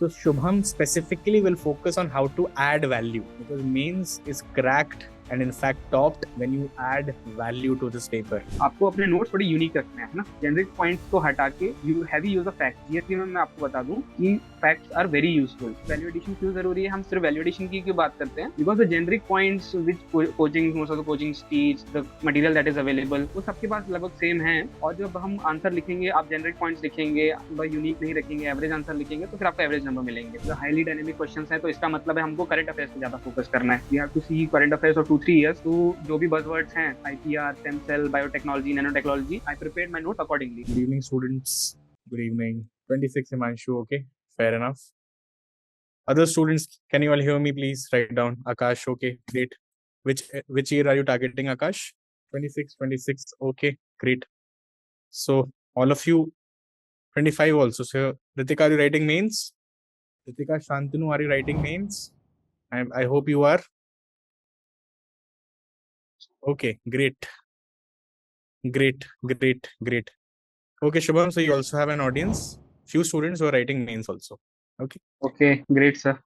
So Shubham specifically will focus on how to add value, because mains is cracked and in fact topped when you add value to this paper. आपको अपने notes थोड़ी unique रखने हैं, है ना। Generic points को हटा के you heavy use of fact. GST में मैं आपको बता दूं कि facts are very useful. Value addition क्यों जरूरी है, हम सिर्फ वैल्यू एडिशन की क्यों बात करते हैं, because the generic points which coaching most of the coaching teach, the material that is available, वो सबके पास लगभग सेम है। और जब हम आंसर लिखेंगे, आप जेनरिक पॉइंट्स लिखेंगे, यूनिक नहीं रखेंगे, एवरेज आंसर लिखेंगे, तो फिर आपको एवरेज नंबर मिलेंगे। जो हाईली डायनेमिक क्वेश्चन है, तो इसका मतलब है हमको करंट अफेयर्स पे ज्यादा फोकस करना है। We have to see current affairs for 2-3 years। तो जो भी बज़वर्ड्स हैं, IPR, stem cell, biotechnology, nanotechnology, I prepared my notes accordingly. Good evening, students. Good evening. 26 Himanshu, okay? Fair enough. Other students, can you all hear me, please? Write down. Akash, okay, great. Which year are you targeting, Akash? 26, okay, great. So all of you, 25 also. So Ritika, are you writing mains? Ritika, Shantanu, are you writing mains? I hope you are. Okay, great. Great. Okay, Shubham, so you also have an audience. Few students who are writing mains also. Okay. Okay, great, sir.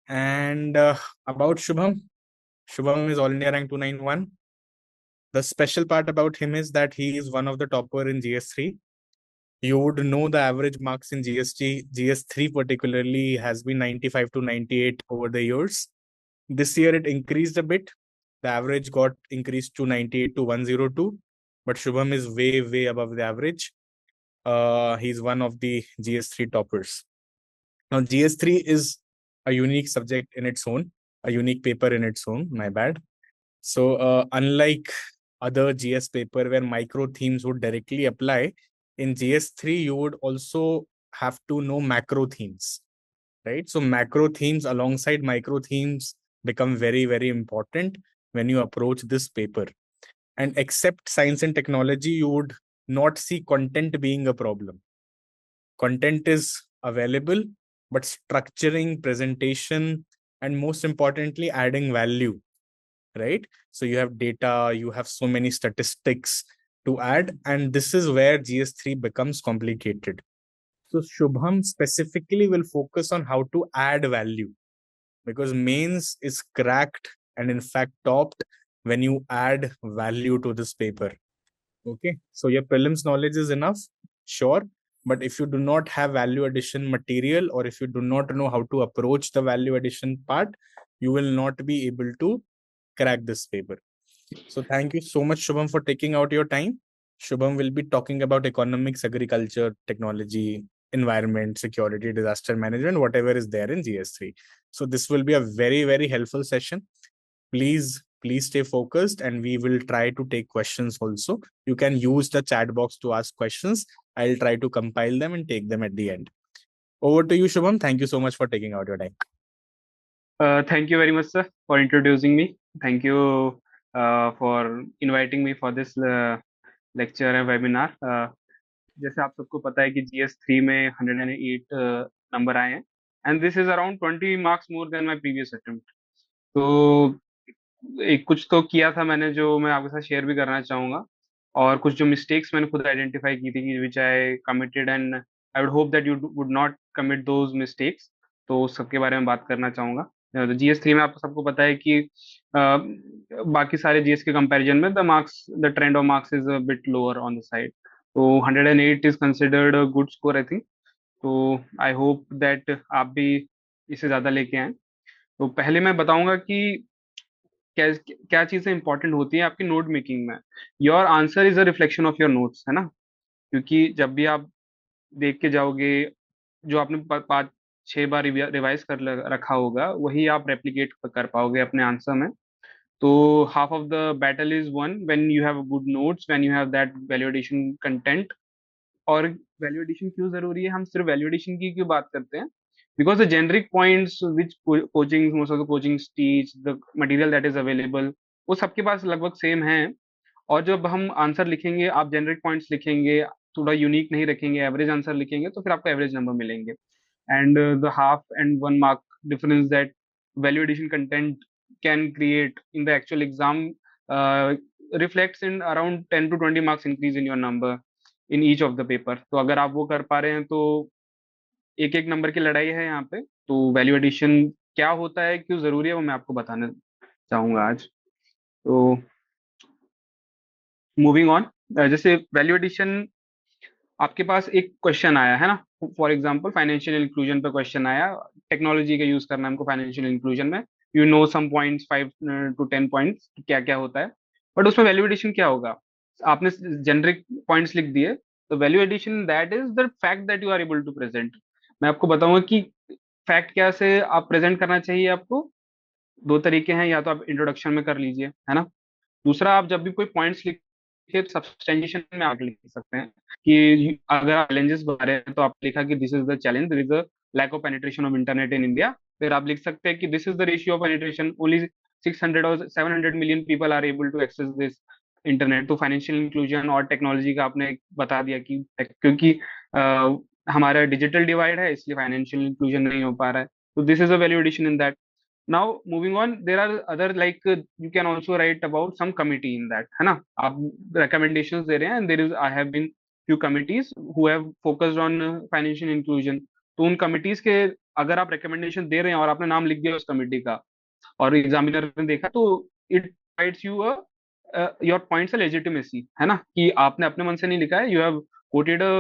And about Shubham is all India rank 291. The special part about him is that he is one of the topper in GS3. You would know the average marks in GS3 particularly has been 95 to 98 over the years. This year it increased a bit. The average got increased to 98 to 102, but Shubham is way above the average. He's one of the GS3 toppers. Now, GS3 is a unique subject in its own, a unique paper in its own, my bad. So, unlike other GS paper where micro themes would directly apply, in GS3, you would also have to know macro themes, right? So, macro themes alongside micro themes become very important when you approach this paper. And except science and technology, you would not see content being a problem. Content is available, but structuring, presentation, and most importantly, adding value, right? So you have data, you have so many statistics to add, and this is where GS3 becomes complicated. So Shubham specifically will focus on how to add value, because mains is cracked and in fact topped when you add value to this paper. Okay, so your prelims knowledge is enough, sure, but if you do not have value addition material, or if you do not know how to approach the value addition part, you will not be able to crack this paper. So thank you so much, Shubham, for taking out your time. Shubham will be talking about economics, agriculture, technology, environment, security, disaster management, whatever is there in GS3. So this will be a very helpful session. Please stay focused, and we will try to take questions also. You can use the chat box to ask questions. I'll try to compile them and take them at the end. Over to you, Shubham. Thank you so much for taking out your time. Thank you very much, sir, for introducing me. Thank you for inviting me for this lecture and webinar. जैसे आप सबको पता है कि GS3 में 108 number आए हैं, and this is around 20 marks more than my previous attempt. तो एक कुछ तो किया था मैंने जो मैं आपके साथ शेयर भी करना चाहूंगा, और कुछ जो मिस्टेक्स मैंने खुद आइडेंटिफाई की थी which I committed, and I would hope that you would not commit those mistakes. तो उस सब के बारे में बात करना चाहूंगा। तो GS3 में आपको सबको पता है कि बाकी सारे GS के कंपैरिजन में the trend of marks is a bit lower on the side. तो 108 is considered a good score I think. तो आई होप दैट आप भी इससे ज्यादा लेके आए। तो पहले मैं बताऊंगा कि क्या क्या चीजें इंपॉर्टेंट होती हैं आपकी नोट मेकिंग में। Your answer is a reflection of your notes, है ना। क्योंकि जब भी आप देख के जाओगे, जो आपने 5-6 बार रिवाइज कर रखा होगा, वही आप रेप्लिकेट कर पाओगे अपने आंसर में। तो half of the battle is one when you have good notes, when you have that value addition content. और वैल्यूडेशन क्यों जरूरी है, हम सिर्फ वैल्यूडेशन की क्यों बात करते हैं, because the generic points which coaching most of the coaching teach, the material that is available, वो सबके पास लगभग सेम है। और जब हम आंसर लिखेंगे, आप जेनरिक पॉइंट्स लिखेंगे, थोड़ा यूनिक नहीं रखेंगे, एवरेज आंसर लिखेंगे, तो फिर आपको एवरेज नंबर मिलेंगे। And the half and 1 mark difference that value addition content can create in the actual exam reflects in around 10 to 20 marks increase in your number in each of the paper. तो अगर आप वो कर पा रहे हैं तो एक एक नंबर की लड़ाई है यहाँ पे। तो वैल्यू एडिशन क्या होता है, क्यों जरूरी है, वो मैं आपको बताना चाहूंगा आज। तो मूविंग ऑन, जैसे वैल्यू एडिशन, आपके पास एक क्वेश्चन आया है ना, फॉर एग्जांपल फाइनेंशियल इंक्लूजन पे क्वेश्चन आया, टेक्नोलॉजी का यूज करना है हमको फाइनेंशियल इंक्लूजन में, you know some points, 5 to 10 points क्या क्या होता है, बट उसमें वैल्यू एडिशन क्या होगा? आपने जेनरिक पॉइंट्स लिख दिए, तो value addition that is the fact that you are able to present. मैं आपको बताऊंगा कि फैक्ट क्या से आप प्रेजेंट करना चाहिए आपको। दो तरीके हैं, या तो आप इंट्रोडक्शन में कर लीजिए, है ना। दूसरा, आप जब भी कोई पॉइंट्स लिखे तो सब्सटेंशिएशन में आप लिख सकते हैं कि अगर आप चैलेंजेस बता रहे हैं तो आप लिखा कि this is the challenge, there is a lack of penetration of internet in India. फिर आप लिख सकते हैं कि this is the ratio of penetration, only 600 और 700 million people are able to access this internet. तो फाइनेंशियल इंक्लूजन और technology का आपने बता दिया कि क्योंकि हमारा डिजिटल डिवाइड है, इसलिए फाइनेंशियल इंक्लूजन नहीं हो पा रहा है। तो this is a value addition in that. Now moving on, there are other like you can also write about some committee in that, है ना। आप recommendations दे रहे हैं, and there is I have been few committees who have focused on financial inclusion। तो उन committees के अगर आप recommendation दे रहे हैं और आपने नाम लिख दिया उस कमिटी का, और एग्जामिनर ने देखा, तो it provides you a your points a legitimacy, है ना, कि आपने अपने मन से नहीं लिखा है, you have quoted a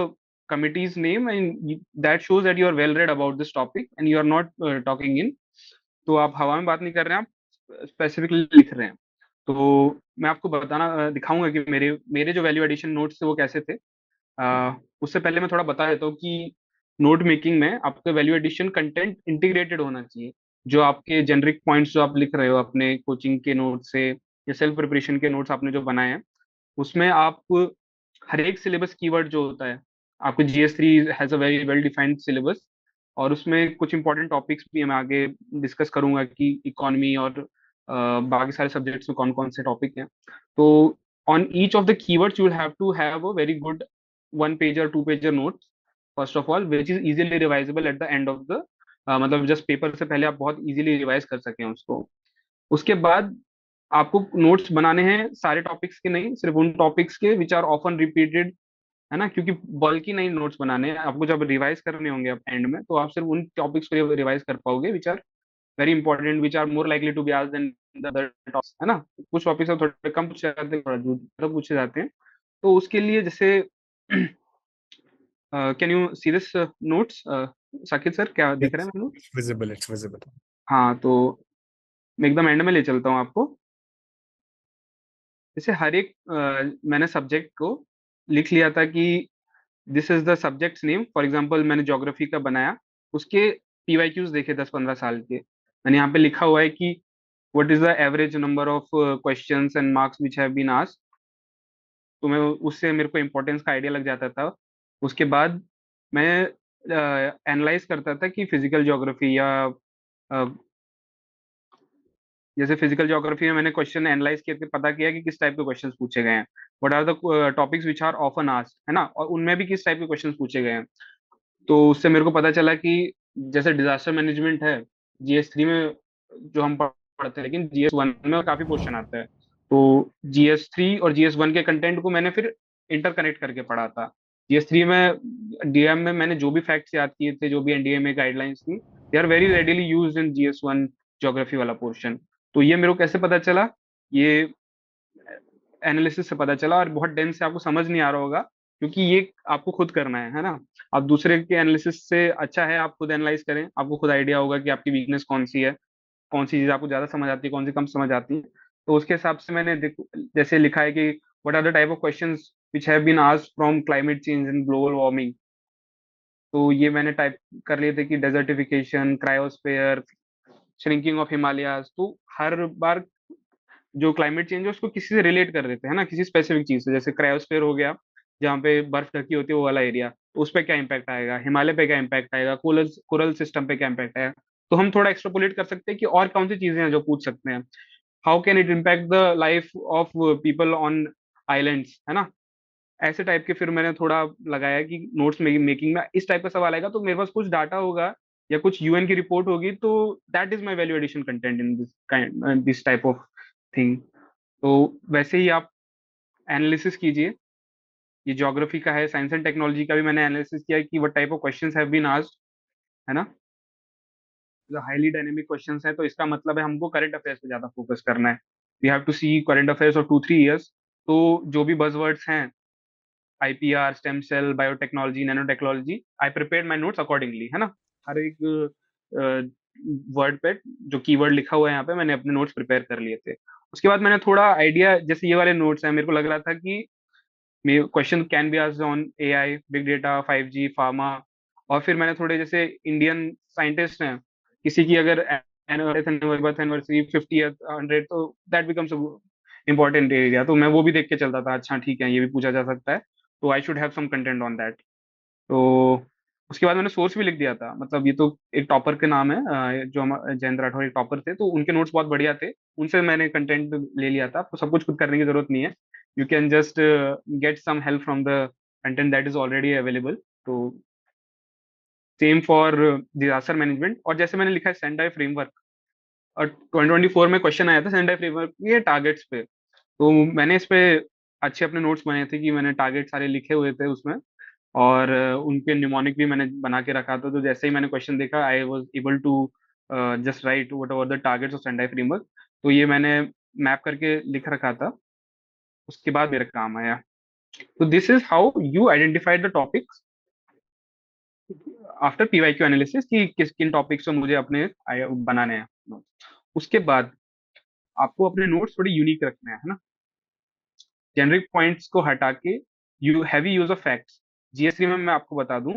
committee's name, and that shows that you are well read about this topic and you are not talking in, तो आप हवा में बात नहीं कर रहे हैं, आप स्पेसिफिकली लिख रहे हैं। तो मैं आपको बताना दिखाऊंगा कि मेरे मेरे जो वैल्यू एडिशन नोट्स थे वो कैसे थे। उससे पहले मैं थोड़ा बता देता हूँ कि नोट मेकिंग में आपका वैल्यू एडिशन कंटेंट इंटीग्रेटेड होना चाहिए। जो आपके जेनरिक पॉइंट्स जो आप लिख रहे हो अपने कोचिंग के नोट से या सेल्फ प्रिपरेशन के नोट्स आपने जो बनाए हैं, उसमें आप हर एक सिलेबस कीवर्ड जो होता है, आपको GS3 has a very well defined syllabus, और उसमें कुछ इंपॉर्टेंट टॉपिक्स भी मैं आगे डिस्कस करूंगा कि इकोनॉमी और बाकी सारे सब्जेक्ट्स में कौन कौन से टॉपिक हैं। तो on each of the keywords you will have to have a very good 1 pager 2 pager note, first of all, which is easily revisable at the end of the, मतलब जस्ट पेपर से पहले आप बहुत easily revise कर सकें उसको। उसके बाद आपको नोट्स बनाने हैं सारे टॉपिक्स के नहीं, सिर्फ उन टॉपिक्स के विच आर ऑफन रिपीटेड, है ना, क्योंकि बल्कि नहीं नोट्स बनाने हैं आपको, जब रिवाइज करने होंगे आप एंड में, तो आप सिर्फ उन टॉपिक्स को रिवाइज कर पाओगे which are very important, which are more likely to be asked than the other topics, है ना। कुछ टॉपिक्स थोड़े कम पूछे जाते हैं, थोड़ा ज्यादा पूछे जाते हैं। तो उसके लिए जैसे can you see this notes, Saqib sir, क्या दिख रहा है Yes, मेरे को? it's visible. It's visible. हाँ, तो मैं एकदम एंड में ले चलता हूँ आपको। जैसे हर एक मैंने सब्जेक्ट को लिख लिया था कि this is the subjects name, for example मैंने ज्योग्राफी का बनाया, उसके PYQs देखे 10-15 साल के, मैंने यहाँ पे लिखा हुआ है कि what is the average number of questions and marks which have been asked. तो मैं उससे मेरे को इम्पोर्टेंस का आइडिया लग जाता था। उसके बाद मैं एनालाइज करता था कि फिजिकल ज्योग्राफी या जैसे फिजिकल ज्योग्राफी में मैंने क्वेश्चन एनालाइज करके पता किया कि किस टाइप के क्वेश्चंस पूछे गए हैं, what are the topics which are often asked, है ना, और उनमें भी किस टाइप के क्वेश्चंस पूछे गए हैं। तो उससे मेरे को पता चला कि जैसे डिजास्टर मैनेजमेंट है GS3 में जो हम पढ़ते हैं, लेकिन GS1 में काफी क्वेश्चन आता है। तो GS3 और GS1 के कंटेंट को मैंने फिर इंटरकनेक्ट करके पढ़ा था। GS3 में DM में मैंने जो भी फैक्ट्स याद किए थे, जो भी NDA में गाइडलाइंस थी, they are very readily used in GS1 geography वाला पोर्शन। तो ये मेरे को कैसे पता चला? ये एनालिसिस से पता चला, और बहुत डेंस से आपको समझ नहीं आ रहा होगा, क्योंकि ये आपको खुद करना है ना। आप दूसरे के एनालिसिस से अच्छा है आप खुद एनालाइज करें, आपको खुद आइडिया होगा कि आपकी वीकनेस कौन सी है, कौन सी चीज आपको ज्यादा समझ आती है, कौन सी कम समझ आती है। तो उसके हिसाब से मैंने जैसे लिखा है कि what are the type of questions which have been asked from climate change and global warming. तो ये मैंने टाइप कर लिए थे कि desertification, cryosphere, shrinking of Himalayas. तो हर बार जो क्लाइमेट चेंज है उसको किसी से रिलेट कर देते हैं ना, किसी स्पेसिफिक चीज से। जैसे क्रायोस्फेयर हो गया, जहाँ पे बर्फ ढकी होती है वो वाला एरिया, तो उस पर क्या इम्पैक्ट आएगा, हिमालय पे क्या इम्पैक्ट आएगा, कोरल कोरल सिस्टम पे क्या इम्पैक्ट आएगा। तो हम थोड़ा एक्सट्रापोलेट कर सकते हैं कि और कौन सी चीजें हैं जो पूछ सकते हैं। How can it impact the life of people on islands, है ना। ऐसे टाइप के फिर मैंने थोड़ा लगाया कि नोट्स मेकिंग में इस टाइप का सवाल आएगा तो मेरे पास कुछ डाटा होगा या कुछ UN की रिपोर्ट होगी, तो that is my value addition content in this type of thing. तो वैसे ही आप एनालिसिस कीजिए। ये ज्योग्राफी का है, साइंस एंड टेक्नोलॉजी का भी मैंने एनालिसिस किया कि what type of questions have been asked. है ना। हाईली डायनेमिक क्वेश्चंस है, तो इसका मतलब है हमको करंट अफेयर्स पे ज्यादा फोकस करना है। We have to see current affairs of 2-3 years। तो जो भी बजवर्ड्स हैं, IPR, stem cell, biotechnology, nano technology, I prepare my notes accordingly, है ना। हर एक वर्ड पे जो कीवर्ड लिखा हुआ है यहाँ पे, मैंने अपने नोट्स प्रिपेयर कर लिए थे। उसके बाद मैंने थोड़ा आइडिया, जैसे ये वाले नोट्स हैं, मेरे को लग रहा था कि question can be asked on AI, big data, 5G, pharma. और फिर मैंने थोड़े, जैसे इंडियन साइंटिस्ट हैं, किसी की अगर बर्थ एनिवर्सरी 50, 100, तो दैट बिकम्स इंपॉर्टेंट एरिया, तो मैं वो भी देख के चलता था, अच्छा ठीक है ये भी पूछा जा सकता है, तो I should have some content on that. तो उसके बाद मैंने सोर्स भी लिख दिया था, मतलब ये तो एक टॉपर के नाम है, जो हम जयंत राठौर एक टॉपर थे, तो उनके नोट्स बहुत बढ़िया थे, उनसे मैंने कंटेंट ले लिया था। आपको सब कुछ खुद करने की जरूरत नहीं है, you can just get some help from the content that is already available. तो सेम फॉर डिजास्टर मैनेजमेंट। और जैसे मैंने लिखा है सेंडाई फ्रेमवर्क, और 2024 में क्वेश्चन आया था सेंडाई फ्रेमवर्क ये टारगेट्स पे, तो मैंने इस पे अच्छे अपने नोट्स बनाए थे कि मैंने टारगेट सारे लिखे हुए थे उसमें, और उनके निमोनिक भी मैंने बना के रखा था। तो जैसे ही मैंने क्वेश्चन देखा, I was able to just write what are the targets of Sendai framework. तो ये मैंने मैप करके लिख रखा था, उसके बाद मेरे काम आया। तो this is how you identified the topics after PYQ analysis, कि किस किन टॉपिक्स पे मुझे अपने बनाने हैं notes। उसके बाद आपको अपने नोट्स थोड़ी यूनिक रखने हैं, है ना। जेनरिक पॉइंट्स को हटा के you heavy use of facts. GST में मैं आपको बता दूं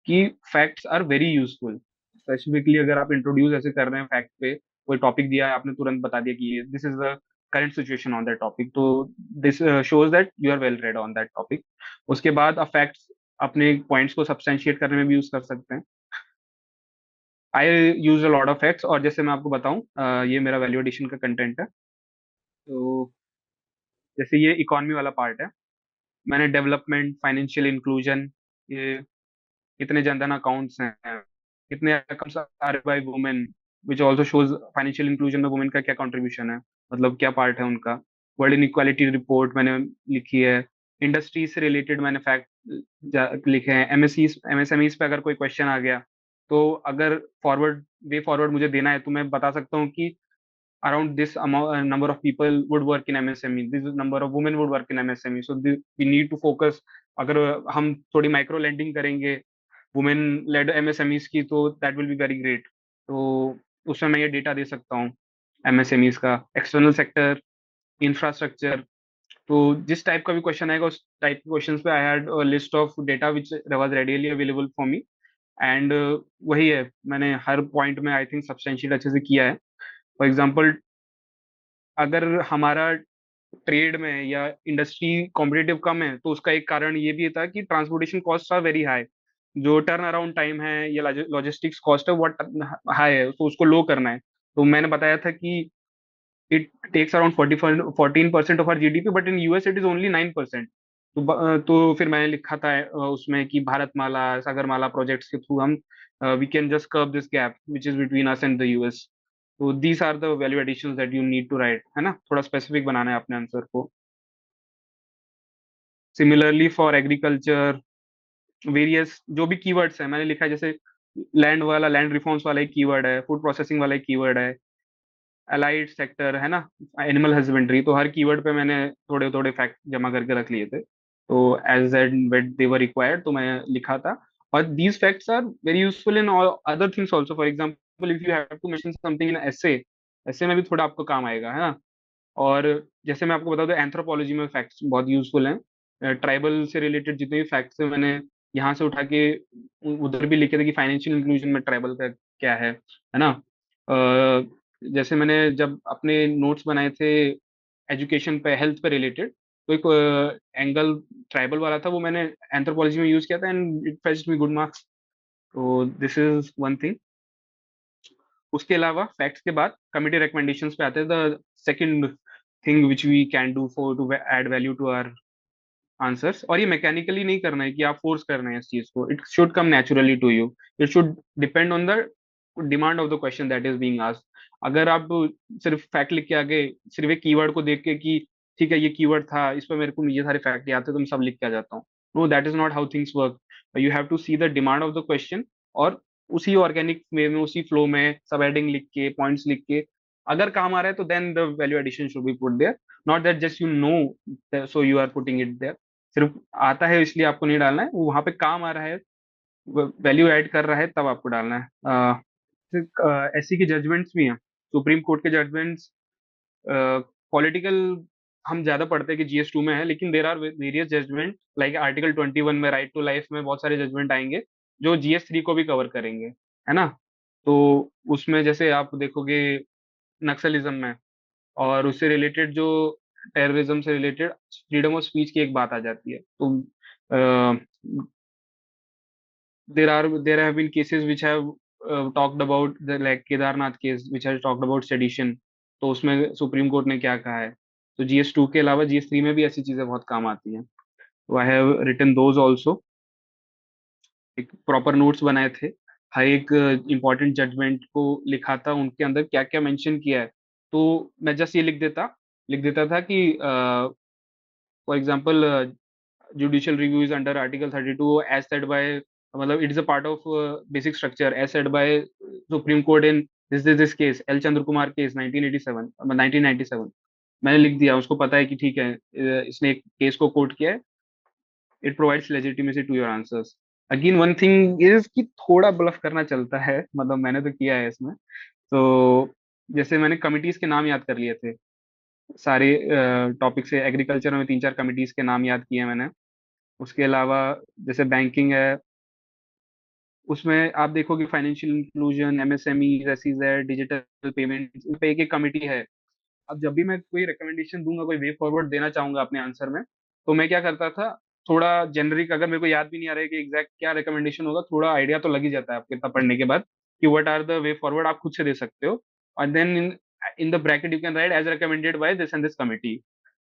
कि facts are very useful. Specifically अगर आप इंट्रोड्यूस ऐसे कर रहे हैं फैक्ट पे, कोई टॉपिक दिया है, आपने तुरंत बता दिया कि this is the current situation on that topic, तो this shows that you are well read on that topic. उसके बाद आप फैक्ट्स अपने पॉइंट्स को सब्सटेंशिएट करने में भी यूज कर सकते हैं। I use a lot of facts, और जैसे मैं आपको बताऊं, ये मेरा वैल्यू एडिशन का कंटेंट है। तो जैसे ये इकोनॉमी वाला पार्ट है, मैंने डेवलपमेंट, फाइनेंशियल इंक्लूजन, ये कितने जनधन अकाउंट्स हैं, कितने accounts are by women, which also shows financial inclusion में वुमेन का क्या कंट्रीब्यूशन है, मतलब क्या पार्ट है उनका। वर्ल्ड इनइक्वालिटी रिपोर्ट मैंने लिखी है। इंडस्ट्री से रिलेटेड मैंने फैक्ट लिखे हैं। एमएसएमईज पे अगर कोई क्वेश्चन आ गया, तो अगर फॉरवर्ड वे फॉरवर्ड मुझे देना है, तो मैं बता सकता हूँ कि around this amount number of people would work in MSME, this number of women would work in MSME, so we need to focus। अगर हम थोड़ी माइक्रो लेंडिंग करेंगे वुमेन लेड एमएसएमईज की, तो that will be very great. तो उसमें मैं ये डेटा दे सकता हूँ एमएसएमईज का। एक्सटर्नल सेक्टर, इंफ्रास्ट्रक्चर, तो जिस टाइप का भी क्वेश्चन आएगा उस टाइप के क्वेश्चंस पे I had list of data which was readily available for me. And वही है, मैंने हर पॉइंट में आई थिंक सब्सटेंशिएट अच्छे से किया है। फॉर एग्जाम्पल, अगर हमारा ट्रेड में या इंडस्ट्री कॉम्पिटिटिव कम है, तो उसका एक कारण ये भी था कि transportation cost are very high. जो टर्न अराउंड टाइम है या लॉजिस्टिक्स कॉस्ट है, वो हाई है, तो उसको लो करना है। तो मैंने बताया था कि it takes around 14% of our GDP, but in US it is only 9%। तो फिर मैंने लिखा था उसमें कि भारतमाला, सागरमाला प्रोजेक्ट्स के थ्रू हम we can just curve this gap which is between us and the US. तो these are the value additions that you need to write, है ना, थोड़ा स्पेसिफिक बनाना है अपने आंसर को। सिमिलरली फॉर एग्रीकल्चर, वेरियस जो भी कीवर्ड्स है मैंने लिखा है, जैसे लैंड वाला, लैंड रिफॉर्म्स वाला एक कीवर्ड है, फूड प्रोसेसिंग वाला एक कीवर्ड है, अलाइड सेक्टर, है ना, एनिमल हस्बेंड्री। तो हर कीवर्ड पे मैंने थोड़े थोड़े फैक्ट जमा करके रख लिए थे, तो age and weight they were required, तो मैं लिखा था। और these facts are very useful in other things also. For example, if you have to mention something in essay, ऐसे में भी थोड़ा आपको काम आएगा, है ना। और जैसे मैं आपको बता दूं, एंथ्रोपोलॉजी में फैक्ट्स बहुत यूजफुल हैं। ट्राइबल से रिलेटेड जितने भी फैक्ट्स हैं, मैंने यहाँ से उठा के उधर भी लिखे थे कि फाइनेंशियल इंक्लूजन में ट्राइबल का क्या है ना। जैसे मैंने जब अपने नोट्स बनाए थे एजुकेशन पे, हेल्थ पे रिलेटेड, तो एक एंगल ट्राइबल वाला था, वो मैंने एंथ्रोपोलॉजी में यूज किया था, and it fetched me good marks. तो दिस इज वन थिंग। उसके अलावा फैक्ट्स के बाद कमिटी रिकमेंडेशंस पे आते हैं, the second thing which we can do for to add value to our answers. और ये मैकेनिकली नहीं करना है कि आप फोर्स कर रहे हैं इस चीज को, it should come naturally to you, it should depend on the demand of the question that is being asked. अगर आप सिर्फ फैक्ट लिख के आगे, सिर्फ एक कीवर्ड को देख के कि ठीक है ये कीवर्ड था, इस पर मेरे को ये सारे फैक्ट याद थे, तो मैं सब लिख के आ जाता हूँ, no that is not how things work. You have to see the demand of the question, और उसी ऑर्गेनिक वे में, उसी फ्लो में सब हेडिंग लिख के, पॉइंट्स लिख के, अगर काम आ रहा है तो then the value addition should be put there, not that just you know so you are putting it there. सिर्फ आता है इसलिए आपको नहीं डालना है, वो वहां पे काम आ रहा है, वैल्यू ऐड कर रहा है, तब आपको डालना है। एससी की जजमेंट्स भी हैं, सुप्रीम कोर्ट के जजमेंट्स। पॉलिटिकल हम ज्यादा पढ़ते हैं कि जीएस 2 में है, लेकिन there are various judgement, like article 21 में, राइट टू लाइफ में बहुत सारे जजमेंट आएंगे जो जीएस 3 को भी कवर करेंगे, है ना। तो उसमें जैसे आप देखोगे नक्सलिज्म में, और उससे रिलेटेड जो टेररिज्म से रिलेटेड फ्रीडम ऑफ स्पीच की एक बात आ जाती है, तो there have been cases which have talked about the like Kedarnath case which has talked about sedition। तो उसमें सुप्रीम कोर्ट ने क्या कहा है। तो जीएस 2 के अलावा जीएस 3 में भी ऐसी चीजें बहुत काम आती हैं। तो I have written those also, एक प्रॉपर नोट्स बनाए थे, हर एक इम्पोर्टेंट जजमेंट को लिखा था, उनके अंदर क्या क्या मेंशन किया है। तो मैं जस्ट ये लिख देता था कि for example judicial review is under article 32 as said by, मतलब it is a part of basic structure as said by supreme court in this case L Chandra Kumar case 1987 1997। मैंने लिख दिया, उसको पता है कि ठीक है, इसने एक केस को कोट किया है, it provides legitimacy to your answers. Again one thing is कि थोड़ा ब्लफ करना चलता है, मतलब मैंने तो किया है इसमें। तो जैसे मैंने कमिटीज के नाम याद कर लिए थे सारे टॉपिक से, एग्रीकल्चर में 3-4 कमिटीज के नाम याद किए मैंने। उसके अलावा जैसे बैंकिंग है, उसमें आप देखोगे financial inclusion, MSME, SEZ, digital payment, इन पे एक एक कमिटी है। अब जब भी मैं कोई रिकमेंडेशन दूंगा, कोई वे फॉरवर्ड देना चाहूंगा अपने आंसर में, तो मैं क्या करता था, थोड़ा जेनरिक, अगर मेरे को याद भी नहीं आ रहा है कि एग्जैक्ट क्या रिकमेंडेशन होगा, थोड़ा आइडिया तो लग ही जाता है आपके इतना पढ़ने के बाद कि what are the way forward, आप खुद से दे सकते हो। और then in in the bracket you can write as recommended by this and this committee,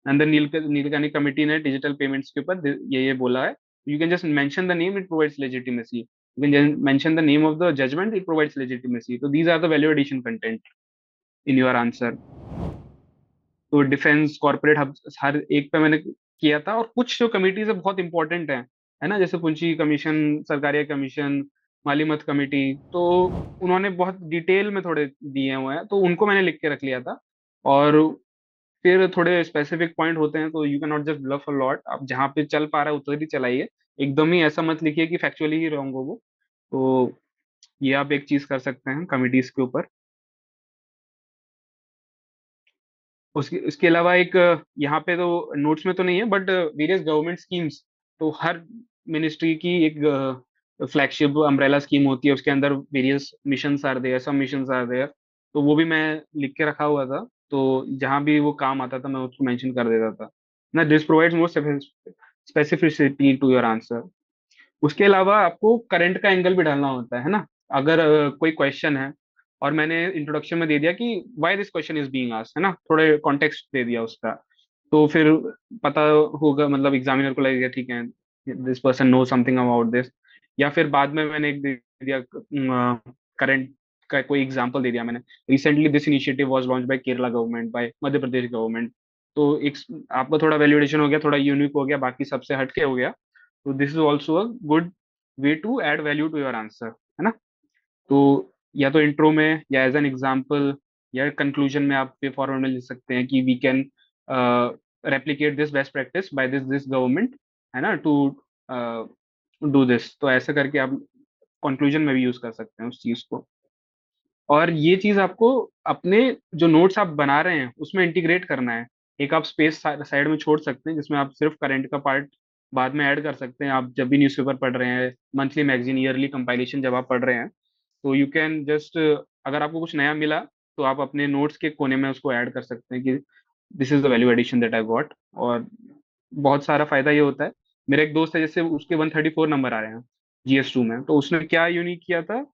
and the Nilekani committee ने डिजिटल पेमेंट्स के ऊपर ये बोला है। You can just mention the name, it provides legitimacy. You can mention the name of the judgment, it provides legitimacy. तो these are the value addition content in your answer. तो defence, corporate hub, हर एक पे मैंने किया था। और कुछ जो कमिटीज है बहुत इंपॉर्टेंट है ना, जैसे पुंछी कमीशन, सरकारिया कमीशन, माली मत कमेटी, तो उन्होंने बहुत डिटेल में थोड़े दिए हुए हैं, तो उनको मैंने लिख के रख लिया था। और फिर थोड़े स्पेसिफिक पॉइंट होते हैं, तो you can not just bluff a lot, आप जहाँ पे चल पा रहा है उधर ही चलाइए, एकदम ही ऐसा मत लिखिए कि फैक्चुअली ही रॉन्ग हो वो। तो ये आप एक चीज कर सकते हैं कमिटीज के ऊपर। उसके उसके अलावा एक यहाँ पे तो नोट्स में तो नहीं है, बट वेरियस गवर्नमेंट स्कीम्स, तो हर मिनिस्ट्री की एक फ्लैगशिप अम्ब्रेला स्कीम होती है, उसके अंदर वेरियस मिशंस आर देयर, सब मिशंस आर देयर। तो वो भी मैं लिख के रखा हुआ था, तो जहाँ भी वो काम आता था मैं उसको मेंशन कर देता था ना। This provides more specificity to your answer. उसके अलावा आपको करंट का एंगल भी डालना होता है ना। अगर कोई क्वेश्चन है और मैंने इंट्रोडक्शन में दे दिया कि why this question is being asked, है ना, थोड़े कॉन्टेक्स्ट दे दिया उसका, तो फिर पता होगा, मतलब एग्जामिनर को लगेगा ठीक है, this person know something about this. या फिर बाद में मैंने एक दे दिया करंट का कोई एग्जांपल दे दिया मैंने, recently this initiative was launch by Kerala government, by Madhya Pradesh government. तो एक आपका थोड़ा वैल्यूएशन हो गया, थोड़ा यूनिक हो गया, बाकी सबसे हटके हो गया। तो this is also a good way to add value to your answer, है ना। तो या तो इंट्रो में, या एज एन एग्जाम्पल, या कंक्लूजन में आप पे फॉरवर्ड में लिख सकते हैं कि we can replicate this best practice by this this government, है ना, टू डू दिस। तो ऐसे करके आप कंक्लूजन में भी यूज कर सकते हैं उस चीज को। और ये चीज आपको अपने जो नोट्स आप बना रहे हैं उसमें इंटीग्रेट करना है। एक आप स्पेस साइड में छोड़ सकते हैं जिसमें आप सिर्फ करंट का पार्ट बाद में ऐड कर सकते हैं, आप जब भी न्यूज़पेपर पढ़ रहे हैं, मंथली मैगजीन, ईयरली कंपाइलेशन जब आप पढ़ रहे हैं, तो यू कैन जस्ट, अगर आपको कुछ नया मिला तो आप अपने नोट्स के कोने में उसको ऐड कर सकते हैं कि this is the value addition that I got. और बहुत सारा फायदा ये होता है। मेरा एक दोस्त है, जैसे उसके 134 नंबर आ रहे हैं जीएस 2 में, तो उसने क्या यूनिक किया था,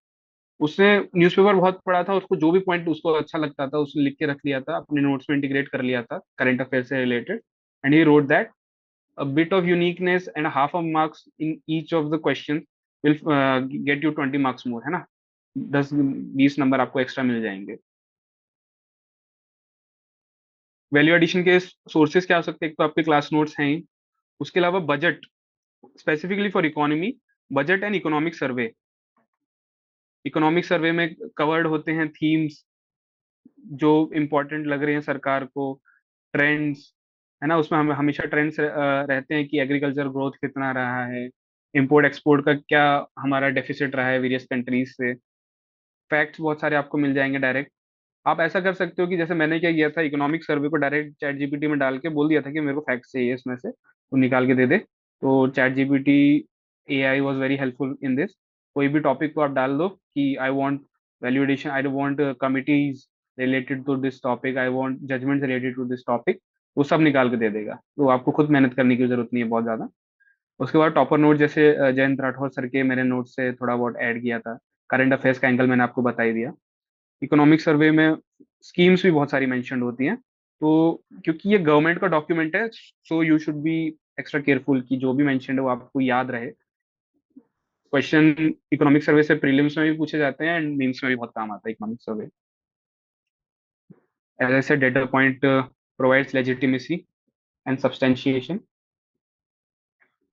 उसने न्यूज़पेपर बहुत पढ़ा था, उसको जो भी पॉइंट उसको अच्छा लगता था उसने लिख के रख लिया था, अपने नोट्स में इंटीग्रेट कर लिया था करंट अफेयर से related, and he wrote that a bit of uniqueness and half of marks in each of the questions will get you 20 marks more, है ना। 10-20 नंबर आपको एक्स्ट्रा मिल जाएंगे। वैल्यू एडिशन के सोर्सेज क्या हो सकते हैं, एक तो आपके क्लास नोट्स हैं ही, उसके अलावा budget, specifically for economy, budget and economic survey. Economic survey में कवर्ड होते हैं थीम्स जो इम्पोर्टेंट लग रहे हैं सरकार को, ट्रेंड्स, है ना। उसमें हम हमेशा ट्रेंड्स रहते हैं कि एग्रीकल्चर ग्रोथ कितना रहा है, इंपोर्ट एक्सपोर्ट का क्या हमारा डेफिसिट रहा है वेरियस कंट्रीज से। फैक्ट्स बहुत सारे आपको मिल जाएंगे डायरेक्ट। आप ऐसा कर सकते हो कि जैसे मैंने क्या किया था, इकोनॉमिक सर्वे को डायरेक्ट चैट जीपीटी में डाल के बोल दिया था कि मेरे को फैक्ट्स चाहिए इसमें से, तो निकाल के दे दे। तो ChatGPT AI was very helpful in this. कोई भी टॉपिक को आप डाल दो कि I want value addition, I want committees related to this topic, I want judgment related to this topic, वो सब निकाल के दे देगा। तो आपको खुद मेहनत करने की जरूरत नहीं है बहुत ज्यादा। उसके बाद टॉपर नोट, जैसे जयंत राठौर सर के मेरे नोट से थोड़ा बहुत ऐड किया था। करंट अफेयर्स का एंगल मैंने आपको बता ही दिया। इकोनॉमिक सर्वे में स्कीम्स भी बहुत सारी मेंशन्ड होती हैं। तो क्योंकि ये गवर्नमेंट का डॉक्यूमेंट है, so you should B extra careful कि जो भी मेंशन्ड है वो आपको याद रहे। क्वेश्चन इकोनॉमिक सर्वे से प्रीलिम्स में भी पूछे जाते हैं एंड मेंस में भी बहुत काम आता है economic survey. As I said, data point provides legitimacy and substantiation.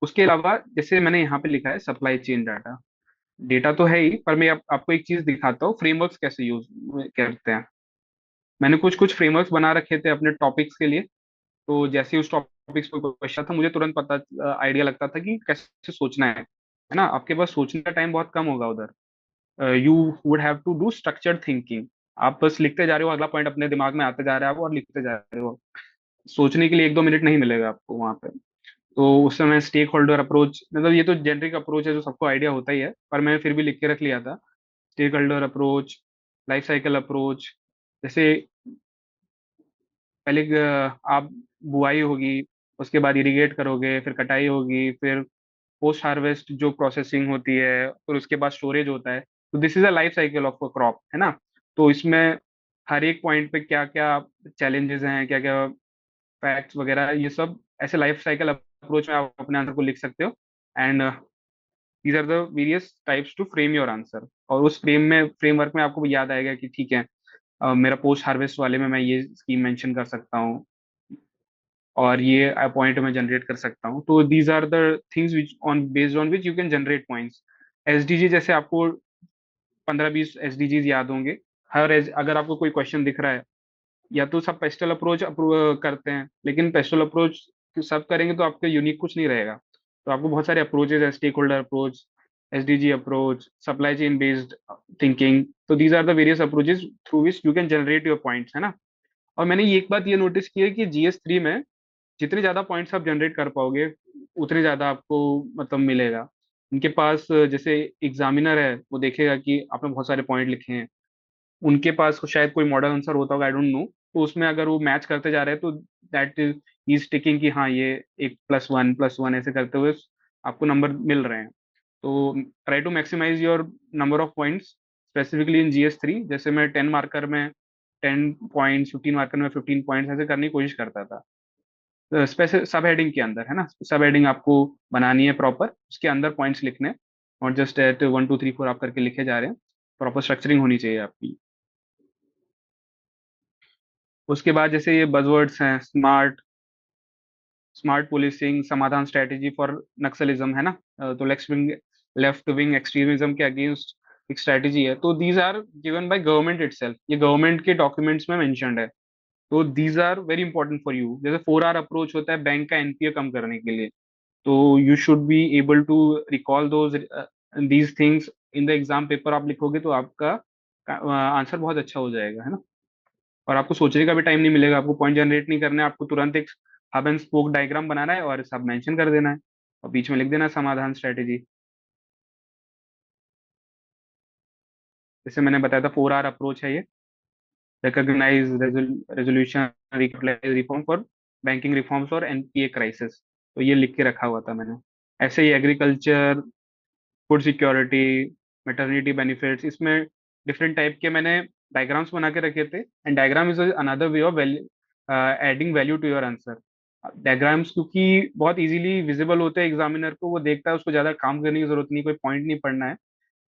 उसके अलावा जैसे मैंने यहाँ पे लिखा है सप्लाई चेन डाटा, डेटा तो है ही, पर मैं आपको एक चीज दिखाता हूँ फ्रेमवर्क्स कैसे यूज करते हैं। मैंने कुछ कुछ फ्रेमवर्क्स बना रखे थे अपने टॉपिक्स के लिए। तो जैसे ही उस टॉपिक्स पर क्वेश्चन था, मुझे तुरंत पता आइडिया लगता था कि कैसे सोचना है ना। आपके पास सोचने का टाइम बहुत कम होगा उधर। You would have to do structured thinking. आप बस लिखते जा रहे हो, अगला पॉइंट अपने दिमाग में आते जा रहा है आप, और लिखते जा रहे हो। सोचने के लिए 1-2 मिनट नहीं मिलेगा आपको वहां पे। तो उस समय स्टेक होल्डर अप्रोच, मतलब ये तो जेनरिक अप्रोच है जो सबको आइडिया होता ही है, पर मैंने फिर भी लिख के रख लिया था। Stakeholder approach, life cycle approach. जैसे पहले आप बुआई होगी, उसके बाद इरिगेट करोगे, फिर कटाई होगी, फिर पोस्ट हार्वेस्ट जो प्रोसेसिंग होती है, फिर उसके बाद स्टोरेज होता है। तो this is a life cycle of a crop, है ना। तो इसमें हर एक पॉइंट पे क्या क्या चैलेंजेस हैं, क्या क्या फैक्ट्स वगैरह, ये सब ऐसे लाइफ साइकिल अप्रोच में आप अपने आंसर को लिख सकते हो। And these are the various types to frame your answer. और उस फ्रेमवर्क में आपको याद आएगा कि ठीक है, मेरा पोस्ट हार्वेस्ट वाले में मैं ये स्कीम मेंशन कर सकता हूँ, और ये पॉइंट मैं जनरेट कर सकता हूँ। तो these are the things which on based on which you can generate points. SDG, जैसे आपको 15-20 एसडीजीज याद होंगे। अगर आपको कोई क्वेश्चन दिख रहा है, या तो सब पेस्टल अप्रोच करते हैं, लेकिन पेस्टल अप्रोच सब करेंगे तो आपका यूनिक कुछ नहीं रहेगा। तो आपको बहुत सारे अप्रोचेज है, stakeholder approach, SDG approach, supply chain based thinking. तो these are the various approaches through which you can generate your points, है ना। और मैंने ये एक बात ये नोटिस की है कि जीएस 3 में जितने ज्यादा पॉइंट्स आप जनरेट कर पाओगे, उतने ज्यादा आपको मतलब मिलेगा। उनके पास जैसे एग्जामिनर है, वो देखेगा कि आपने बहुत सारे पॉइंट लिखे हैं। उनके पास शायद कोई मॉडल आंसर होता होगा, आई डोंट नो। तो उसमें अगर वो मैच करते जा रहे हैं तो दैट इज टिकिंग कि हाँ ये एक +1 +1 ऐसे करते हुए आपको नंबर मिल रहे हैं। तो try to maximize your number of points specifically in GS 3। जैसे मैं 10 मार्कर में 10 पॉइंट्स, 15 मार्कर में 15 पॉइंट्स ऐसे करने की कोशिश करता था। स्पेशल सब हेडिंग के अंदर, है ना। सब हेडिंग आपको बनानी है प्रॉपर, उसके अंदर पॉइंट्स लिखने, और जस्ट एट 1 2 3 4 आप करके लिखे जा रहे हैं। प्रॉपर स्ट्रक्चरिंग होनी चाहिए आपकी। उसके बाद जैसे ये बजवर्ड्स हैं, smart, smart policing, Samadhan strategy for naxalism, है ना। तो लेफ्ट विंग एक्सट्रीमिज्म के अगेंस्ट एक स्ट्रेटेजी है। तो these are given by government itself, ये गवर्नमेंट के डॉक्यूमेंट्स में मेंशन्ड है। तो these are very important for you. जैसे 4R अप्रोच होता है बैंक का एनपीए कम करने के लिए। तो you should be able to recall those these things in the exam paper. आप लिखोगे तो आपका आंसर बहुत अच्छा हो जाएगा, है ना। और आपको सोचने का भी टाइम नहीं मिलेगा, आपको पॉइंट जनरेट नहीं करना है, आपको तुरंत एक हब एंड स्पोक डायग्राम बनाना है और सब मेंशन कर देना है, और बीच में लिख देना है समाधान स्ट्रेटेजी। जैसे मैंने बताया था 4R अप्रोच है ये। Recognise, resolution, reform for banking reforms और एनपीए क्राइसिस। तो ये लिख के रखा हुआ था मैंने। ऐसे ही agriculture, food security, maternity benefits, इसमें डिफरेंट टाइप के मैंने डायग्राम्स बना के रखे थे। And diagram is another way of adding value to your answer. Diagrams क्योंकि बहुत इजीली विजिबल होते हैं, एग्जामिनर को वो देखता है, उसको ज्यादा काम करने की जरूरत नहीं, कोई पॉइंट नहीं पढ़ना है।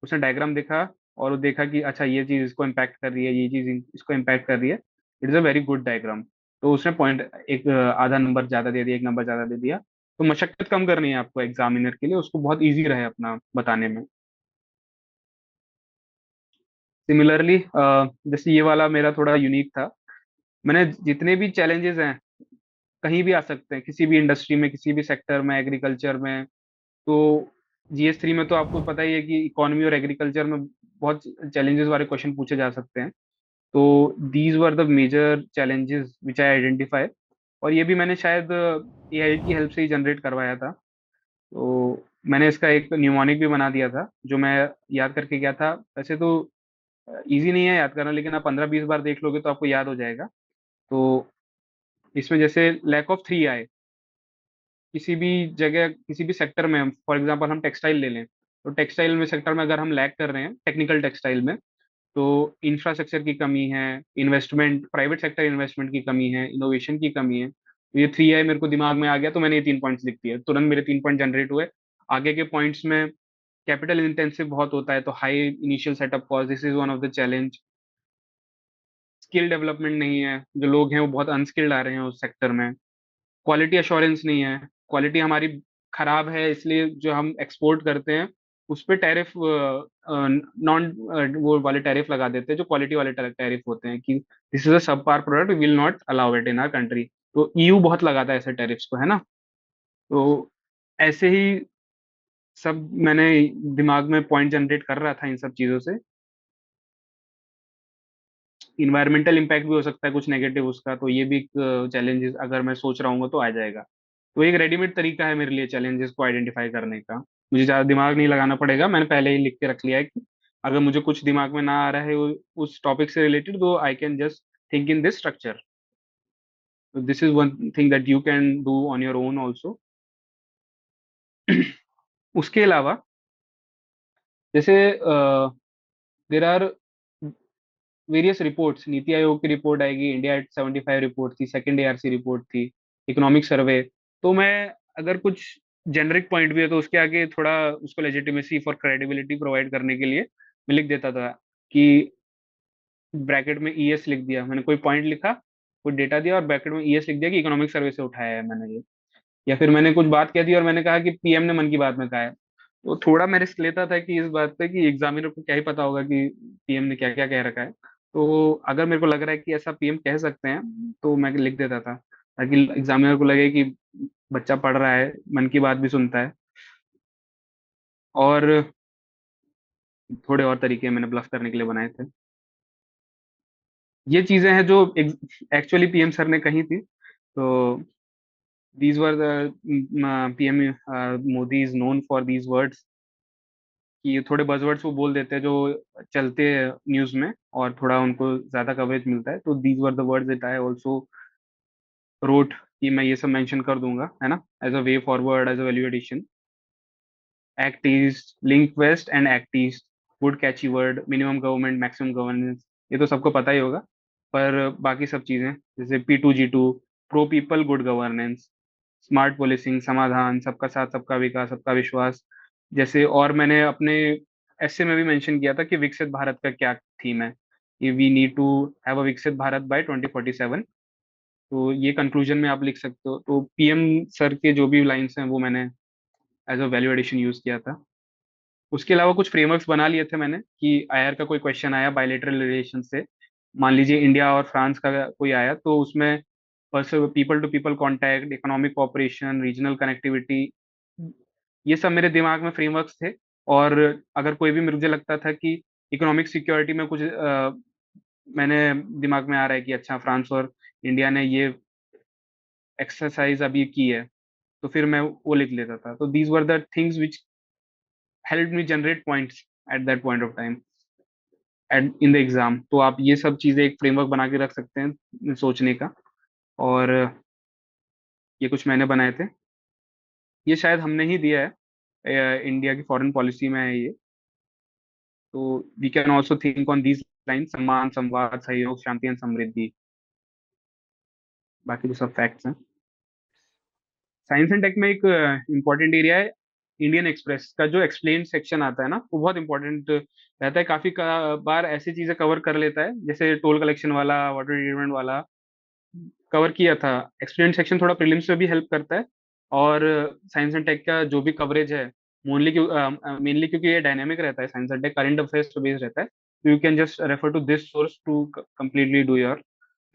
उसने डायग्राम देखा और वो देखा कि अच्छा ये चीज इसको इम्पैक्ट कर रही है, ये चीज इसको इम्पैक्ट कर रही है, it is a very good diagram. तो उसने पॉइंट एक आधा नंबर ज्यादा दे दिया, 1 नंबर ज्यादा दे दिया। तो मशक्कत कम करनी है आपको एग्जामिनर के लिए, उसको बहुत ईजी रहे अपना बताने में। सिमिलरली जैसे ये वाला मेरा थोड़ा यूनिक था। मैंने जितने भी चैलेंजेस हैं कहीं भी आ सकते हैं, किसी भी इंडस्ट्री में, किसी भी सेक्टर में, एग्रीकल्चर में। तो GS3 में तो आपको पता ही है कि इकोनॉमी और एग्रीकल्चर में बहुत चैलेंजेस वाले क्वेश्चन पूछे जा सकते हैं। तो these were the major challenges which I identify. और ये भी मैंने शायद AI की हेल्प से ही जनरेट करवाया था। तो मैंने इसका एक न्यूमोनिक भी बना दिया था जो मैं याद करके गया था। वैसे तो इजी नहीं है याद करना, लेकिन आप 15-20 बार देख लोगे तो आपको याद हो जाएगा। तो इसमें जैसे लैक ऑफ थ्री आए किसी भी जगह, किसी भी सेक्टर में, फॉर एग्जांपल हम टेक्सटाइल ले लें, तो टेक्सटाइल में सेक्टर में अगर हम लैग कर रहे हैं टेक्निकल टेक्सटाइल में, तो इंफ्रास्ट्रक्चर की कमी है, इन्वेस्टमेंट, प्राइवेट सेक्टर इन्वेस्टमेंट की कमी है, इनोवेशन की कमी है। तो ये 3I मेरे को दिमाग में आ गया, तो मैंने ये 3 पॉइंट्स लिख दिए, तुरंत मेरे 3 पॉइंट जनरेट हुए। आगे के पॉइंट्स में कैपिटल इंटेंसिव बहुत होता है, तो high initial setup cost, this is one of the challenge. Skill development नहीं है, जो लोग हैं वो बहुत अनस्किल्ड आ रहे हैं उस सेक्टर में। क्वालिटी अश्योरेंस नहीं है, क्वालिटी हमारी खराब है, इसलिए जो हम एक्सपोर्ट करते हैं उस पे टैरिफ, नॉन वो वाले टैरिफ लगा देते हैं, जो क्वालिटी वाले टैरिफ होते हैं कि this is a sub par product, will not allow it in our country. तो EU बहुत लगाता है ऐसे टैरिफ्स को, है ना। तो ऐसे ही सब मैंने दिमाग में पॉइंट जनरेट कर रहा था इन सब चीजों से। इन्वायरमेंटल इम्पैक्ट भी हो सकता है कुछ नेगेटिव उसका, तो ये भी एक चैलेंजेस अगर मैं सोच रहा हूँ तो आ जाएगा। तो एक रेडीमेड तरीका है मेरे लिए चैलेंजेस को आइडेंटिफाई करने का। मुझे ज्यादा दिमाग नहीं लगाना पड़ेगा, मैंने पहले ही लिख के रख लिया है कि अगर मुझे कुछ दिमाग में ना आ रहा है उस टॉपिक से रिलेटेड, तो I can just think in this structure. This is one thing that you can do on your own also. उसके अलावा जैसे देर are various reports, NITI Aayog की रिपोर्ट आएगी, इंडिया एट 75 रिपोर्ट थी, सेकंड ARC रिपोर्ट थी, economic survey. तो मैं अगर कुछ जेनरिक पॉइंट भी है तो उसके आगे थोड़ा उसको लेजिटिमेसी फॉर क्रेडिबिलिटी प्रोवाइड करने के लिए मैं लिख देता था कि ब्रैकेट में ES लिख दिया, मैंने कोई पॉइंट लिखा, कोई डेटा दिया और ब्रैकेट में ES लिख दिया कि इकोनॉमिक सर्वे से उठाया है मैंने ये। या फिर मैंने कुछ बात कह दी और मैंने कहा कि PM ने मन की बात में कहा है। तो थोड़ा मैं रिस्क लेता था कि इस बात पे कि एग्जामिनर को क्या ही पता होगा कि PM ने क्या क्या कह रखा है। तो अगर मेरे को लग रहा है कि ऐसा PM कह सकते हैं तो मैं लिख देता था, ताकि एग्जामिनर को लगे कि बच्चा पढ़ रहा है, मन की बात भी सुनता है। और थोड़े और तरीके मैंने ब्लफ करने के लिए बनाए थे। ये चीजें हैं जो एक्चुअली PM सर ने कही थी। तो these were the PM Modi is known for these words, कि ये थोड़े बजवर्ड्स वो बोल देते हैं जो चलते हैं न्यूज में और थोड़ा उनको ज्यादा कवरेज मिलता है। तो these were the words that I also wrote, कि मैं ये सब मेंशन कर दूंगा, है ना, as a way forward, as a value addition. Act east, link west and act east, good catchy word, minimum government maximum governance, ये तो सबको पता ही होगा। पर बाकी सब चीजें जैसे P2G2, pro people good governance, smart policing, समाधान, सबका साथ सबका विकास सबका विश्वास जैसे। और मैंने अपने ऐसे में भी मेंशन किया था कि विकसित भारत का क्या थीम है, कि we need to have a Viksit Bharat bye 2047। तो ये कंक्लूजन में आप लिख सकते हो। तो PM सर के जो भी लाइंस हैं वो मैंने as a value addition use किया था। उसके अलावा कुछ फ्रेमवर्क्स बना लिए थे मैंने कि IR का कोई क्वेश्चन आया बायलेटरल रिलेशन से, मान लीजिए इंडिया और फ्रांस का कोई आया, तो उसमें people to people contact, economic cooperation, regional connectivity, ये सब मेरे दिमाग में फ्रेमवर्क्स थे। और अगर कोई भी मुझे लगता था कि इकोनॉमिक सिक्योरिटी में कुछ मैंने दिमाग में आ रहा है कि अच्छा फ्रांस और इंडिया ने ये एक्सरसाइज अभी की है, तो फिर मैं वो लिख लेता था। तो these were the things which help me generate points at that point of time at in the exam. तो आप ये सब चीजें एक फ्रेमवर्क बना के रख सकते हैं सोचने का। और ये कुछ मैंने बनाए थे, ये शायद हमने ही दिया है, इंडिया की फॉरेन पॉलिसी में है ये। तो we can also think on these line, Samman, Samvad, सहयोग, शांति एंड समृद्धि। बाकी तो सब फैक्ट्स हैं। साइंस एंड टेक में एक इम्पोर्टेंट एरिया है इंडियन एक्सप्रेस का, जो एक्सप्लेन सेक्शन आता है ना, वो बहुत इंपॉर्टेंट रहता है। काफी बार ऐसी चीजें कवर कर लेता है, जैसे टोल कलेक्शन वाला, वाटर ट्रीटमेंट वाला कवर किया था। एक्सप्लेन सेक्शन थोड़ा प्रीलिम्स में भी हेल्प करता है। और साइंस एंड टेक का जो भी कवरेज है, मेनली क्योंकि ये डायनेमिक रहता है, science and tech current affairs पे बेस्ड रहता है, you can just refer to this source to completely do your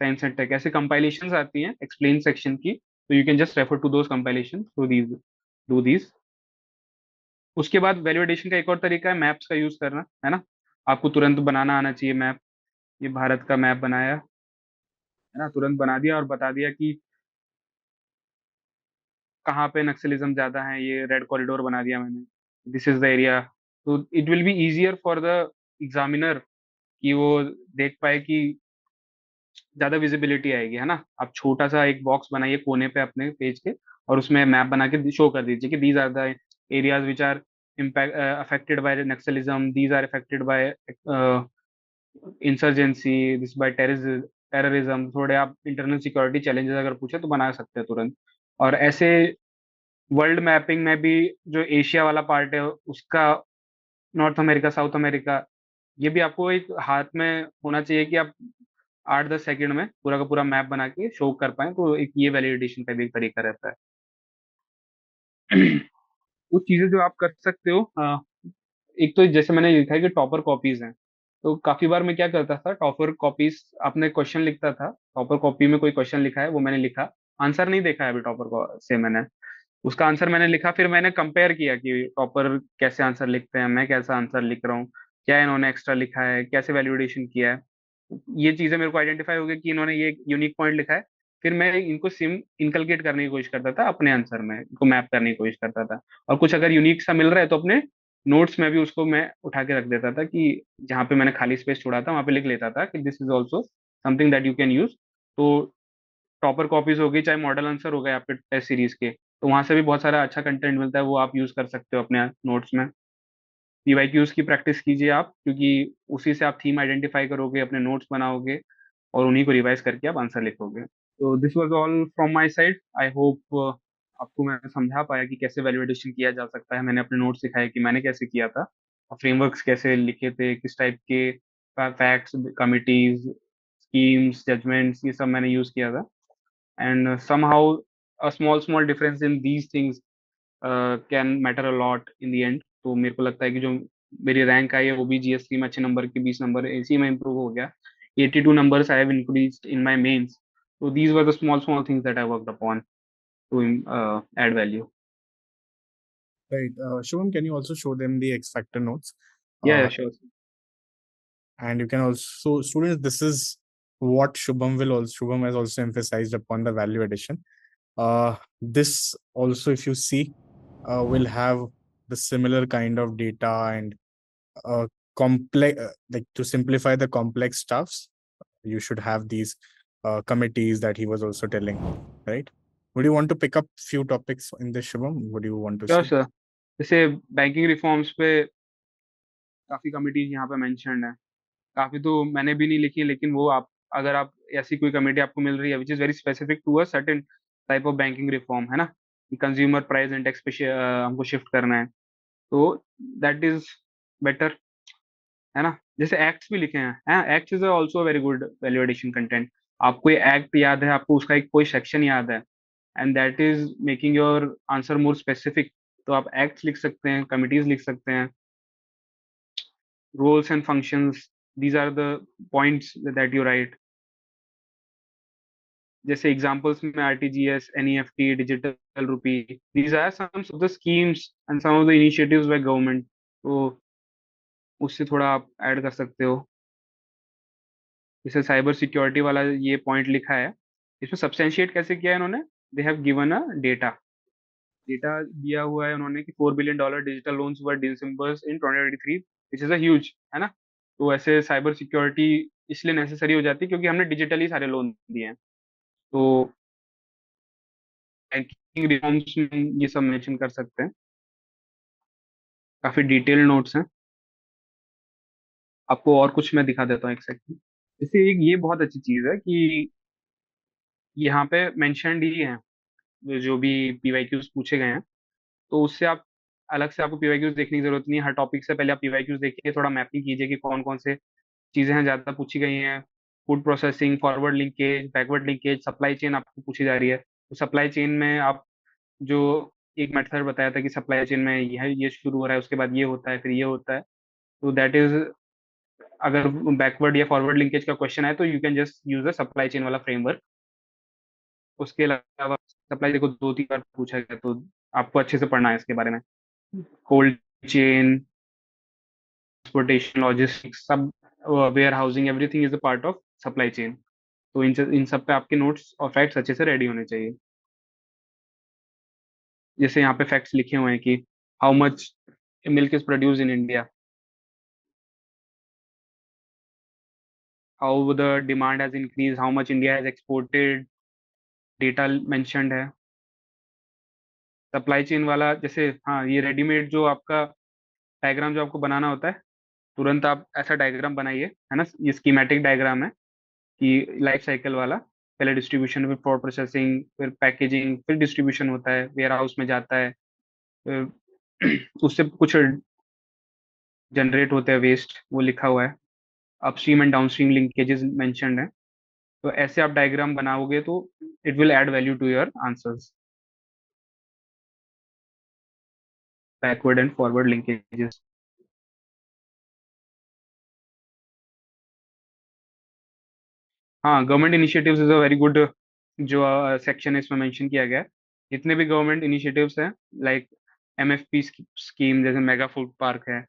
science and tech. ऐसे कंपाइलेशंस आती हैं एक्सप्लेन सेक्शन की, तो you can just refer to those compilation to these, do these. उसके बाद वैलिडेशन का एक और तरीका है मैप्स का यूज करना, है ना। आपको तुरंत बनाना आना चाहिए मैप। ये भारत का मैप बनाया है ना, तुरंत बना दिया और बता दिया कि कहाँ पे नक्सलिज्म ज्यादा है, ये रेड कॉरिडोर बना दिया मैंने, दिस इज द एरिया। तो it will be easier for the examiner कि वो देख पाए कि ज्यादा विजिबिलिटी आएगी, है ना। आप छोटा सा एक बॉक्स बनाइए कोने पे अपने पेज के, और उसमें मैप बना के शो कर दीजिए कि these are the areas which are impact affected by Naxalism, these are affected by insurgency, this by terrorism. थोड़े आप इंटरनल सिक्योरिटी चैलेंजेस अगर पूछे तो बना सकते हैं तुरंत। और ऐसे वर्ल्ड मैपिंग में भी जो एशिया वाला पार्ट है उसका, नॉर्थ अमेरिका, साउथ अमेरिका, ये भी आपको एक हाथ में होना चाहिए कि आप 8-10 सेकंड में पूरा का पूरा मैप बना के शो कर पाए। तो एक ये वैलिडेशन का भी एक तरीका रहता है। कुछ चीजें जो आप कर सकते हो, एक तो जैसे मैंने लिखा है कि टॉपर कॉपीज हैं। तो काफी बार मैं क्या करता था, टॉपर कॉपीज आपने क्वेश्चन लिखता था, टॉपर कॉपी में कोई क्वेश्चन लिखा है वो मैंने लिखा, आंसर नहीं देखा है अभी टॉपर को से मैंने, उसका आंसर मैंने लिखा, फिर मैंने कंपेयर किया कि टॉपर कैसे आंसर लिखते हैं, मैं कैसा आंसर लिख रहा हूँ, क्या इन्होंने एक्स्ट्रा लिखा है, कैसे वैल्यूडेशन किया है। ये चीजें मेरे को आइडेंटिफाई हो गई कि इन्होंने ये यूनिक पॉइंट लिखा है। फिर मैं इनको सिम इनकलकेट करने की कोशिश करता था अपने आंसर में, इनको मैप करने की कोशिश करता था। और कुछ अगर यूनिक सा मिल रहा है तो अपने नोट्स में भी उसको मैं उठा के रख देता था कि जहाँ पे मैंने खाली स्पेस छोड़ा था वहां पे लिख लेता था कि this is also something that you can use. तो प्रॉपर कॉपीज हो गई, चाहे मॉडल आंसर हो गए आपके टेस्ट सीरीज के, तो वहां से भी बहुत सारा अच्छा कंटेंट मिलता है, वो आप यूज कर सकते हो अपने नोट्स में। पीवाईक्यूज की प्रैक्टिस कीजिए आप, क्योंकि उसी से आप थीम आइडेंटिफाई करोगे, अपने नोट्स बनाओगे, और उन्हीं को रिवाइज करके आप आंसर लिखोगे। तो this was all from my side. I hope आपको मैं समझा पाया कि कैसे वैल्यूडेशन किया जा सकता है। मैंने अपने नोट्स दिखाए कि मैंने कैसे किया था, फ्रेमवर्क्स कैसे लिखे थे, किस टाइप के फैक्ट्स, कमिटीज, स्कीम्स, जजमेंट्स, ये सब मैंने यूज किया था। And somehow a small difference in these things can matter a lot in the end। तो मेरे को लगता है कि जो मेरी रैंक आई है वो भी जीएसटी में अच्छे नंबर के 20 नंबर इसी में इंप्रूव हो गया। 82 numbers I have increased in my mains। So these were the small things that I worked upon to add value। Right. Shubham, can you also show them the X Factor notes? Yeah, Uh, sure। and you can also, students, this is what Shubham has also emphasized upon the value addition. This also, if you see, will have the similar kind of data and complex, like to simplify the complex stuffs, you should have these committees that he was also telling, right? Would you want to pick up few topics in this, Shubham? Would you want to sure say? Sir. जैसे banking reforms पे काफी committees यहाँ पे mentioned है। काफी तो मैंने भी नहीं लिखी, लेकिन वो आप, अगर आप ऐसी कोई कमेटी आपको मिल रही है which is very specific to a certain type of banking reform, है ना, कि कंज्यूमर प्राइस इंडेक्स पे हमको शिफ्ट करना है, तो दैट इज बेटर, है ना। जैसे एक्ट्स भी लिखे हैं, act is also very good value addition content. आपको ये एक्ट याद है, आपको उसका एक कोई सेक्शन याद है, and that is making your answer more specific. तो आप एक्ट्स लिख सकते हैं, कमिटीज लिख सकते हैं, roles and functions, these are the points that you write। जैसे एग्जांपल्स में RTGS, NEFT, digital rupee, these are some of the schemes and some of the initiatives by government। तो उससे थोड़ा आप ऐड कर सकते हो। जैसे साइबर सिक्योरिटी वाला ये पॉइंट लिखा है, इसमें सब्सटेंशिएट कैसे किया है इन्होंने, they have given a data, data दिया हुआ है उन्होंने कि $4 billion digital loans were disbursed in 2023, which is a huge, है ना। तो ऐसे साइबर सिक्योरिटी इसलिए नेसेसरी हो जाती है क्योंकि हमने डिजिटली सारे लोन दिए हैं। तो बैंकिंग रिफॉर्म्स में ये सब मेंशन कर सकते हैं। काफी डिटेल नोट्स हैं। आपको और कुछ मैं दिखा देता हूँ एक सेकंड। जैसे एक ये बहुत अच्छी चीज है कि यहाँ पे मेंशन्ड ही है जो भी पीवाईक्यूज पूछे गए हैं। तो उससे आप अलग से आपको पीवाईक्यूज देखने की जरूरत नहीं है। हर टॉपिक से पहले आप पीवाईक्यूज देखिए, थोड़ा मैपिंग कीजिए कि कौन कौन से चीजें हैं ज्यादा पूछी गई हैं। Food processing, forward linkage, backward linkage, supply chain आपको पूछी जा रही है, तो सप्लाई चेन में आप जो एक मेथड बताया था कि सप्लाई चेन में यह ये शुरू हो रहा है, उसके बाद ये होता है, फिर ये होता है, तो दैट इज अगर बैकवर्ड या फॉरवर्ड लिंकेज का क्वेश्चन है तो you can just use the supply chain वाला फ्रेमवर्क। उसके अलावा सप्लाई को 2-3 बार पूछा गया, तो आपको अच्छे से पढ़ना है इसके बारे में। कोल्ड चेन, ट्रांसपोर्टेशन, लॉजिस्टिक्स, सब, warehousing, everything is a part of supply chain. तो इन सब पे आपके नोट्स और फैक्ट्स अच्छे से रेडी होने चाहिए। जैसे यहाँ पे फैक्ट्स लिखे हुए हैं कि how much milk is produce in India, how the demand has increase, how much India has exported, data mentioned है। सप्लाई चेन वाला जैसे, हाँ, ये रेडीमेड जो आपका डायग्राम जो आपको बनाना होता है, तुरंत आप ऐसा डायग्राम बनाइए, है ना। ये स्कीमेटिक डायग्राम है कि लाइफ साइकिल वाला, पहले डिस्ट्रीब्यूशन, फिर फॉर प्रोसेसिंग, फिर पैकेजिंग, फिर डिस्ट्रीब्यूशन होता है, वेयर हाउस में जाता है, फिर उससे कुछ जनरेट होते हैं वेस्ट, वो लिखा हुआ है। Upstream and downstream linkages mentioned है। तो ऐसे आप डायग्राम बनाओगे तो it will add value to your answers. Backward and forward linkages. हाँ, government initiatives is a very good जो सेक्शन है इसमें मेंशन किया गया है। जितने भी गवर्नमेंट इनिशिएटिव्स हैं, लाइक एमएफपी स्कीम, जैसे मेगा फूड पार्क है,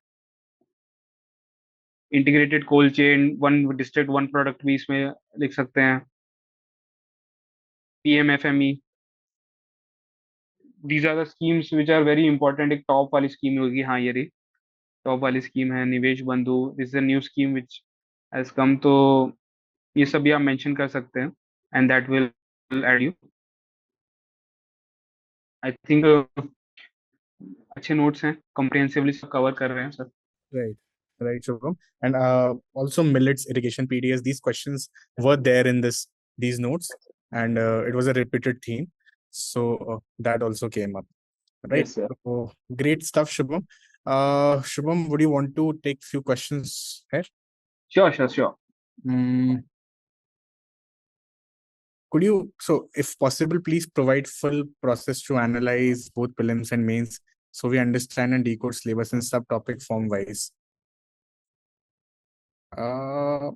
integrated cold chain, one district one product भी इसमें लिख सकते हैं। PMFME, these are the schemes which are very important. एक टॉप वाली स्कीम होगी, हाँ ये रही टॉप वाली स्कीम है, Nivesh Bandhu, this is a new scheme which has come. तो ये सब भी आप मेंशन कर सकते हैं, and that will aid you, I think. अच्छे नोट्स हैं, कॉम्प्रिहेंसिवली सब कवर कर रहे हैं sir. Right, right, Shubham. And also millets, irrigation, PDS, these questions were there in these notes, and it was a repeated theme. So that also came up, right? Yes, sir. So great stuff, Shubham. Shubham, would you want to take few questions here? Sure, sure, sure. Mm, could you, so if possible, please provide full process to analyze both prelims and mains so we understand and decode syllabus and subtopic form wise. Uh,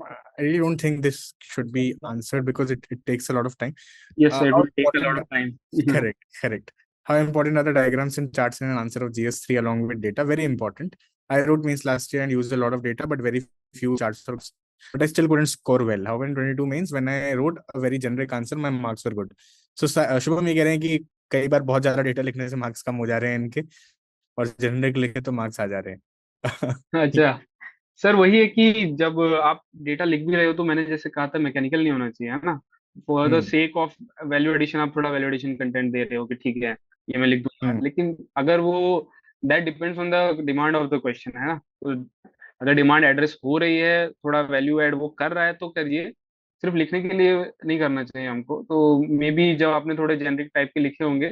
I really don't think this should be answered because it takes a lot of time. Yes, sir, it How will take a lot important? of time. Correct, correct. How important are the diagrams and charts in an answer of GS3 along with data? Very important. I wrote mains last year and used a lot of data, but very few charts. But I still couldn't score well. However, in 22 mains, when I wrote a very generic answer, my marks were good. So Shubham ये कह रहे हैं कि कई बार बहुत ज्यादा data लिखने से मार्क्स कम हो जा रहे हैं इनके, और जनरिक लिखे तो मार्क्स आ जा रहे हैं. अच्छा सर, वही है कि जब आप डेटा लिख भी रहे हो तो मैंने जैसे कहा था, मैकेनिकल नहीं होना चाहिए, है ना। For the hmm. Sake of value addition आप थोड़ा वैल्यू एडिशन कंटेंट दे रहे हो कि ठीक है ये मैं लिख दूंगा, हम्म. लेकिन अगर वो that depends on the demand of the question, है ना। तो अगर डिमांड एड्रेस हो रही है, थोड़ा वैल्यू ऐड वो कर रहा है तो करिए, सिर्फ लिखने के लिए नहीं करना चाहिए हमको। तो मे बी जब आपने थोड़े जेनरिक टाइप के लिखे होंगे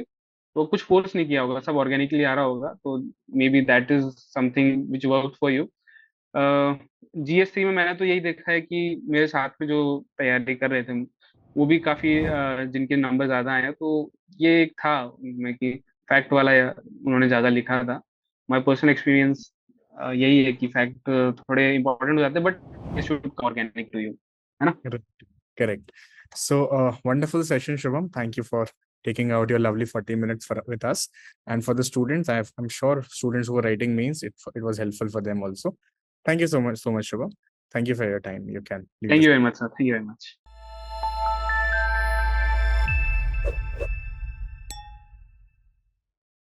तो कुछ फोर्स नहीं किया होगा, सब ऑर्गेनिकली आ रहा होगा, तो maybe that is something which work for you. जीएस3 में मैंने तो यही देखा है कि मेरे साथ में जो तैयारी कर रहे थे वो भी काफी जिनके नंबर ज्यादा आए हैं, तो ये एक था उनमें कि फैक्ट वाला उन्होंने ज्यादा लिखा था। माय पर्सनल एक्सपीरियंस यही है कि फैक्ट थोड़े इंपॉर्टेंट हो जाते हैं, बट ये शुड ऑर्गेनिक टू यू, है ना। Correct. Correct. So, wonderful session, Shubham. Thank you for taking out your lovely 40 minutes with us. And for the students, I'm sure students who are writing means it was helpful for them also. Thank you so much, Shubham. Thank you for your time. You can leave thank this. You very much sir, thank you very much.